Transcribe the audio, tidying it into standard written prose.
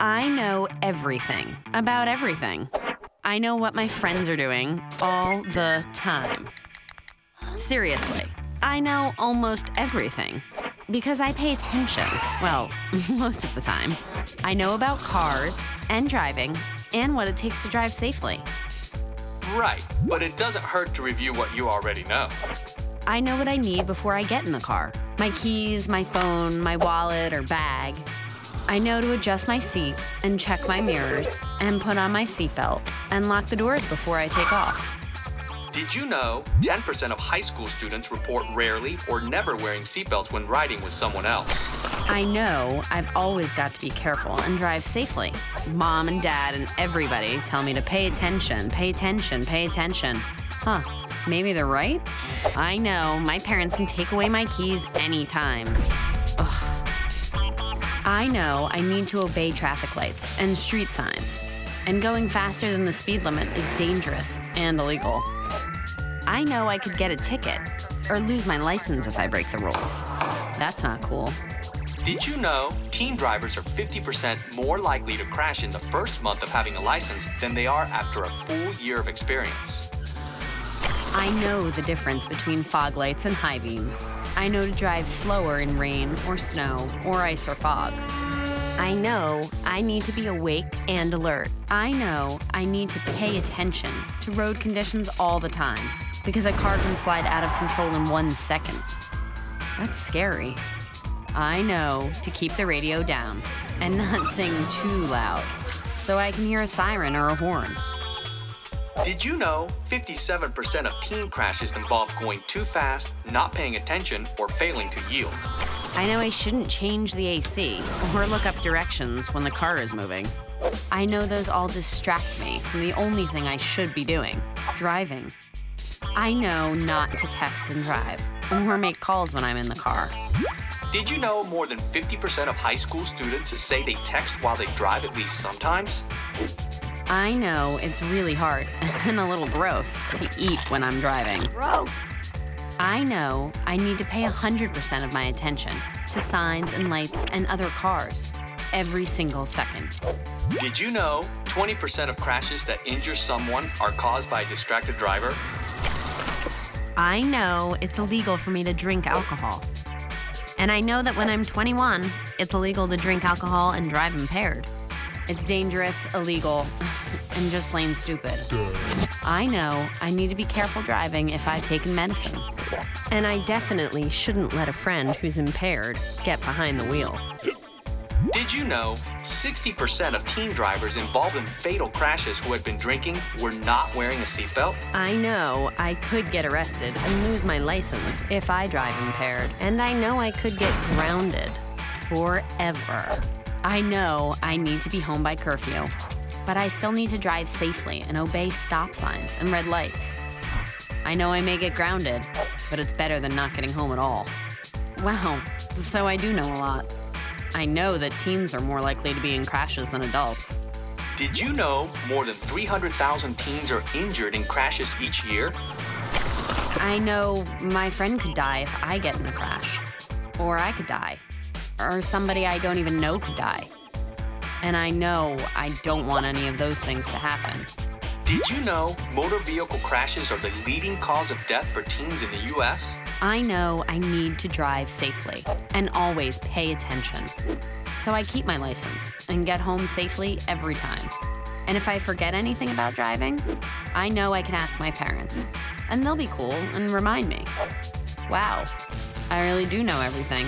I know everything about everything. I know what my friends are doing all the time. Seriously, I know almost everything because I pay attention. Well, most of the time. I know about cars and driving and what it takes to drive safely. Right, but it doesn't hurt to review what you already know. I know what I need before I get in the car. My keys, my phone, my wallet, or bag. I know to adjust my seat and check my mirrors and put on my seatbelt and lock the doors before I take off. Did you know 10% of high school students report rarely or never wearing seatbelts when riding with someone else? I know I've always got to be careful and drive safely. Mom and Dad and everybody tell me to pay attention, pay attention, pay attention. Huh, maybe they're right? I know my parents can take away my keys anytime. Ugh. I know I need to obey traffic lights and street signs. And going faster than the speed limit is dangerous and illegal. I know I could get a ticket or lose my license if I break the rules. That's not cool. Did you know teen drivers are 50% more likely to crash in the first month of having a license than they are after a full year of experience? I know the difference between fog lights and high beams. I know to drive slower in rain or snow or ice or fog. I know I need to be awake and alert. I know I need to pay attention to road conditions all the time because a car can slide out of control in 1 second. That's scary. I know to keep the radio down and not sing too loud so I can hear a siren or a horn. Did you know 57% of teen crashes involve going too fast, not paying attention, or failing to yield? I know I shouldn't change the AC or look up directions when the car is moving. I know those all distract me from the only thing I should be doing, driving. I know not to text and drive or make calls when I'm in the car. Did you know more than 50% of high school students say they text while they drive at least sometimes? I know it's really hard and a little gross to eat when I'm driving. Gross! I know I need to pay 100% of my attention to signs and lights and other cars every single second. Did you know 20% of crashes that injure someone are caused by a distracted driver? I know it's illegal for me to drink alcohol. And I know that when I'm 21, it's illegal to drink alcohol and drive impaired. It's dangerous, illegal, and just plain stupid. I know I need to be careful driving if I've taken medicine. And I definitely shouldn't let a friend who's impaired get behind the wheel. Did you know 60% of teen drivers involved in fatal crashes who had been drinking were not wearing a seatbelt? I know I could get arrested and lose my license if I drive impaired. And I know I could get grounded forever. I know I need to be home by curfew, but I still need to drive safely and obey stop signs and red lights. I know I may get grounded, but it's better than not getting home at all. Wow, so I do know a lot. I know that teens are more likely to be in crashes than adults. Did you know more than 300,000 teens are injured in crashes each year? I know my friend could die if I get in a crash, or I could die. Or somebody I don't even know could die. And I know I don't want any of those things to happen. Did you know motor vehicle crashes are the leading cause of death for teens in the U.S.? I know I need to drive safely and always pay attention. So I keep my license and get home safely every time. And if I forget anything about driving, I know I can ask my parents. And they'll be cool and remind me. Wow, I really do know everything.